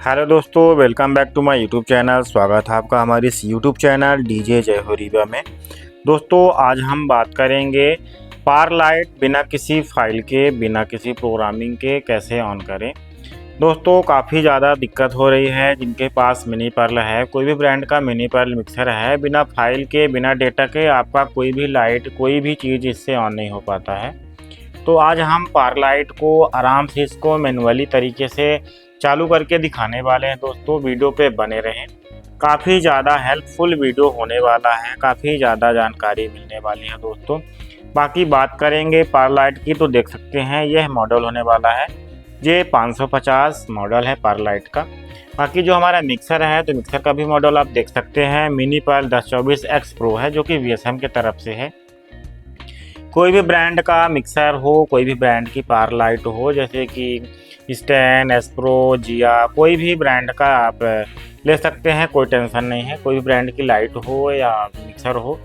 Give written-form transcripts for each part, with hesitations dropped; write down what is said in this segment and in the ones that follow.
Hello दोस्तों, welcome back to my YouTube channel. स्वागत है आपका हमारे इस यूट्यूब चैनल डीजे जय हो रीवा में। दोस्तों आज हम बात करेंगे पार लाइट बिना किसी फाइल के, बिना किसी प्रोग्रामिंग के कैसे ऑन करें। दोस्तों काफ़ी ज़्यादा दिक्कत हो रही है जिनके पास मिनी पर्ल है, कोई भी ब्रांड का मिनी पर्ल मिक्सर है, बिना फाइल के बिना डेटा के आपका कोई भी लाइट कोई भी चीज़ इससे ऑन नहीं हो पाता है। तो आज हम पार लाइट को आराम से इसको मैनुअली तरीके से चालू करके दिखाने वाले हैं। दोस्तों वीडियो पे बने रहें, काफ़ी ज़्यादा हेल्पफुल वीडियो होने वाला है, काफ़ी ज़्यादा जानकारी मिलने वाली है दोस्तों। बाकी बात करेंगे पार लाइट की तो देख सकते हैं यह मॉडल होने वाला है, ये 550 मॉडल है पार लाइट का। बाकी जो हमारा मिक्सर है तो मिक्सर का भी मॉडल आप देख सकते हैं, मिनी पर्ल 1024X प्रो है जो कि VSM की तरफ से है। कोई भी ब्रांड का मिक्सर हो, कोई भी ब्रांड की पार लाइट हो, जैसे कि स्टैन, एस्प्रो, जिया, कोई भी ब्रांड का आप ले सकते हैं, कोई टेंशन नहीं है। कोई भी ब्रांड की लाइट हो या मिक्सर हो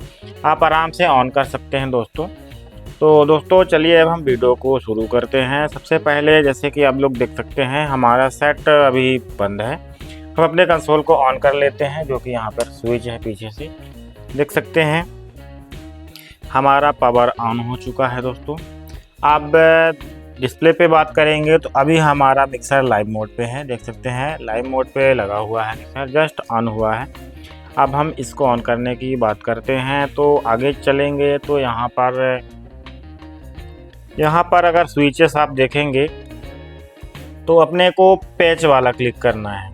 आप आराम से ऑन कर सकते हैं दोस्तों। तो दोस्तों चलिए अब हम वीडियो को शुरू करते हैं। सबसे पहले जैसे कि आप लोग देख सकते हैं हमारा सेट अभी बंद है, हम अपने कंसोल को ऑन कर लेते हैं जो कि यहाँ पर स्विच है पीछे से देख सकते हैं। हमारा पावर ऑन हो चुका है दोस्तों। अब डिस्प्ले पे बात करेंगे तो अभी हमारा मिक्सर लाइव मोड पे है, देख सकते हैं लाइव मोड पे लगा हुआ है, मिक्सर जस्ट ऑन हुआ है। अब हम इसको ऑन करने की बात करते हैं तो आगे चलेंगे तो यहाँ पर अगर स्विचेस आप देखेंगे तो अपने को पैच वाला क्लिक करना है।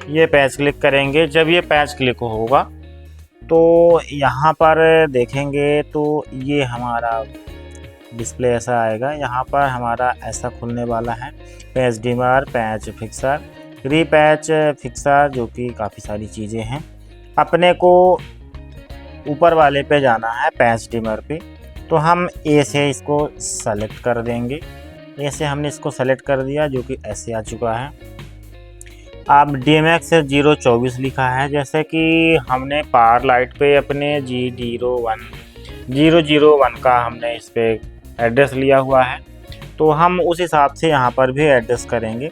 ये पैच क्लिक करेंगे, जब ये पैच क्लिक होगा तो यहाँ पर देखेंगे तो ये हमारा डिस्प्ले ऐसा आएगा। यहाँ पर हमारा ऐसा खुलने वाला है, patch dimmer, patch fixer, repatch fixer, जो कि काफ़ी सारी चीज़ें हैं। अपने को ऊपर वाले पे जाना है पैच डिमर पे, तो हम ए से इसको सेलेक्ट कर देंगे। ए से हमने इसको सेलेक्ट कर दिया जो कि ऐसे आ चुका है। अब DMX 024 लिखा है, जैसे कि हमने पावर लाइट पे अपने G001 का हमने इस पर एड्रेस लिया हुआ है, तो हम उस हिसाब से यहाँ पर भी एड्रेस करेंगे।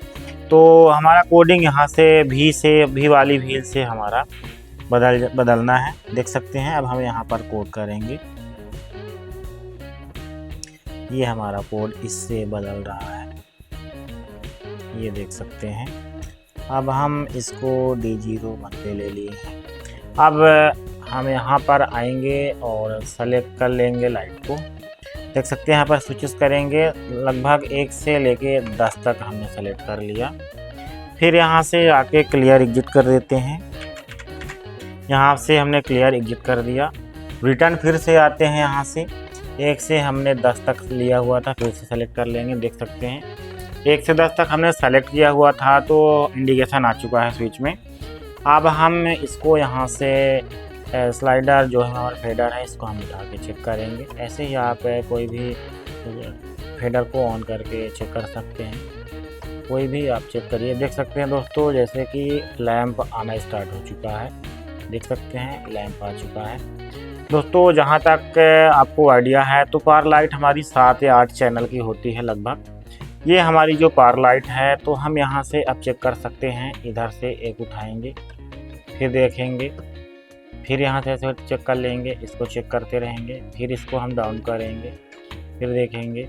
तो हमारा कोडिंग यहाँ से भी वाली व्हील से हमारा बदलना है, देख सकते हैं। अब हम यहाँ पर कोड करेंगे, ये हमारा कोड इससे बदल रहा है, ये देख सकते हैं। अब हम इसको D01 पे ले लिए हैं। अब हम यहाँ पर आएंगे और सेलेक्ट कर लेंगे लाइट को, देख सकते हैं यहाँ पर स्विचेस करेंगे, लगभग 1 से लेके 10 तक हमने सेलेक्ट कर लिया। फिर यहाँ से आके क्लियर एग्जिट कर देते हैं, यहाँ से हमने क्लियर एग्जिट कर दिया। रिटर्न फिर से आते हैं, यहाँ से 1 से हमने 10 तक लिया हुआ था, फिर से सेलेक्ट कर लेंगे, देख सकते हैं 1 से 10 तक हमने सेलेक्ट किया हुआ था तो इंडिकेशन आ चुका है स्विच में। अब हम इसको यहाँ से स्लाइडर जो है हमारा फेडर है, इसको हम उठा के चेक करेंगे। ऐसे ही आप कोई भी फेडर को ऑन करके चेक कर सकते हैं, कोई भी आप चेक करिए। देख सकते हैं दोस्तों जैसे कि लैंप आना स्टार्ट हो चुका है, देख सकते हैं लैंप आ चुका है। दोस्तों जहाँ तक आपको आइडिया है तो पावर लाइट हमारी 7 या 8 चैनल की होती है लगभग। ये हमारी जो पावर लाइट है तो हम यहाँ से अब चेक कर सकते हैं, इधर से एक उठाएंगे, फिर देखेंगे, फिर यहाँ से ऐसे चेक कर लेंगे, इसको चेक करते रहेंगे, फिर इसको हम डाउन करेंगे, फिर देखेंगे,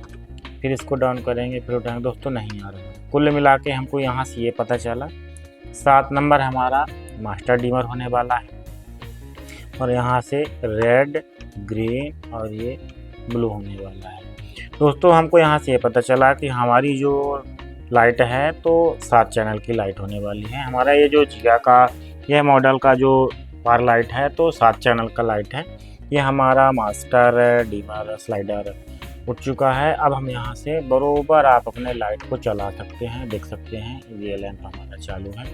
फिर इसको डाउन करेंगे, फिर उठाएंगे। दोस्तों नहीं आ रहा। कुल मिला के हमको यहाँ से ये पता चला 7 नंबर हमारा मास्टर डिमर होने वाला है, और यहाँ से रेड, ग्रीन और ये ब्लू होने वाला है। दोस्तों हमको यहाँ से ये पता चला कि हमारी जो लाइट है तो 7 चैनल की लाइट होने वाली है। हमारा ये जो जिया का यह मॉडल का जो पावर लाइट है तो 7 चैनल का लाइट है। ये हमारा मास्टर डिमर स्लाइडर उठ चुका है। अब हम यहाँ से बरोबर आप अपने लाइट को चला सकते हैं, देख सकते हैं ये लैंप हमारा चालू है।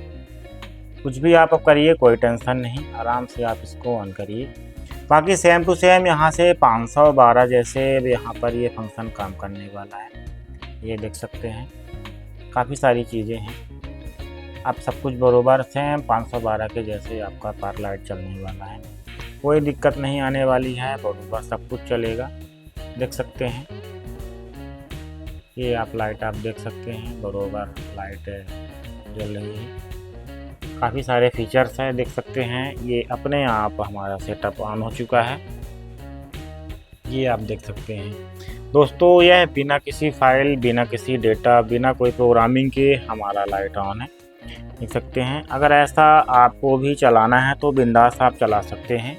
कुछ भी आप करिए, कोई टेंशन नहीं, आराम से आप इसको ऑन करिए। बाकी सेम टू सेम यहाँ से 512 जैसे यहाँ पर ये फंक्शन काम करने वाला है, ये देख सकते हैं काफ़ी सारी चीज़ें हैं। आप सब कुछ बरोबर सेम 512 के जैसे आपका पावर लाइट चलने वाला है, कोई दिक्कत नहीं आने वाली है, बरोबर सब कुछ चलेगा, देख सकते हैं। ये आप लाइट आप देख सकते हैं, बरोबर लाइट जल रही है। काफ़ी सारे फीचर्स हैं, देख सकते हैं। ये अपने आप हमारा सेटअप ऑन हो चुका है, ये आप देख सकते हैं दोस्तों। यह बिना किसी फाइल, बिना किसी डेटा, बिना कोई प्रोग्रामिंग के हमारा लाइट ऑन है, देख सकते हैं। अगर ऐसा आपको भी चलाना है तो बिंदास आप चला सकते हैं।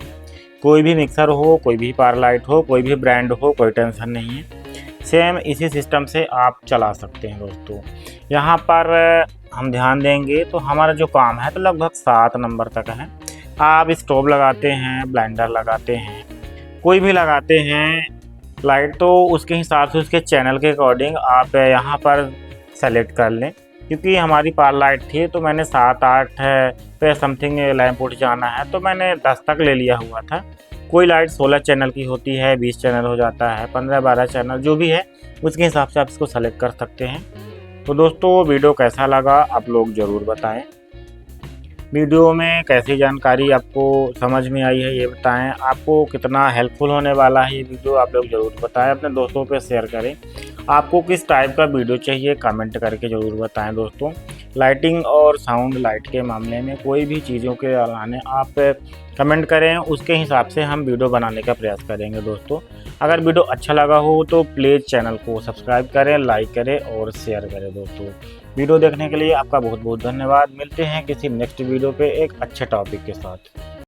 कोई भी मिक्सर हो, कोई भी पावर लाइट हो, कोई भी ब्रांड हो, कोई टेंशन नहीं है, सेम इसी सिस्टम से आप चला सकते हैं दोस्तों। यहाँ पर हम ध्यान देंगे तो हमारा जो काम है तो लगभग 7 नंबर तक है। आप स्टोव लगाते हैं, ब्लेंडर लगाते हैं, कोई भी लगाते हैं लाइट, तो उसके हिसाब से उसके चैनल के अकॉर्डिंग आप यहाँ पर सेलेक्ट कर लें। क्योंकि हमारी पावर लाइट थी तो मैंने 7-8 पे समथिंग लैंप उठ जाना है तो मैंने 10 तक ले लिया हुआ था। कोई लाइट 16 चैनल की होती है, 20 चैनल हो जाता है, 15-12 चैनल, जो भी है उसके हिसाब से आप इसको सेलेक्ट कर सकते हैं। तो दोस्तों वीडियो कैसा लगा आप लोग ज़रूर बताएं। वीडियो में कैसी जानकारी आपको समझ में आई है ये बताएं। आपको कितना हेल्पफुल होने वाला है ये वीडियो आप लोग ज़रूर बताएं, अपने दोस्तों पे शेयर करें। आपको किस टाइप का वीडियो चाहिए कमेंट करके ज़रूर बताएं दोस्तों। लाइटिंग और साउंड लाइट के मामले में कोई भी चीज़ों के अलाने आप कमेंट करें, उसके हिसाब से हम वीडियो बनाने का प्रयास करेंगे दोस्तों। अगर वीडियो अच्छा लगा हो तो प्लीज़ चैनल को सब्सक्राइब करें, लाइक करें और शेयर करें दोस्तों। वीडियो देखने के लिए आपका बहुत बहुत धन्यवाद। मिलते हैं किसी नेक्स्ट वीडियो पे एक अच्छे टॉपिक के साथ।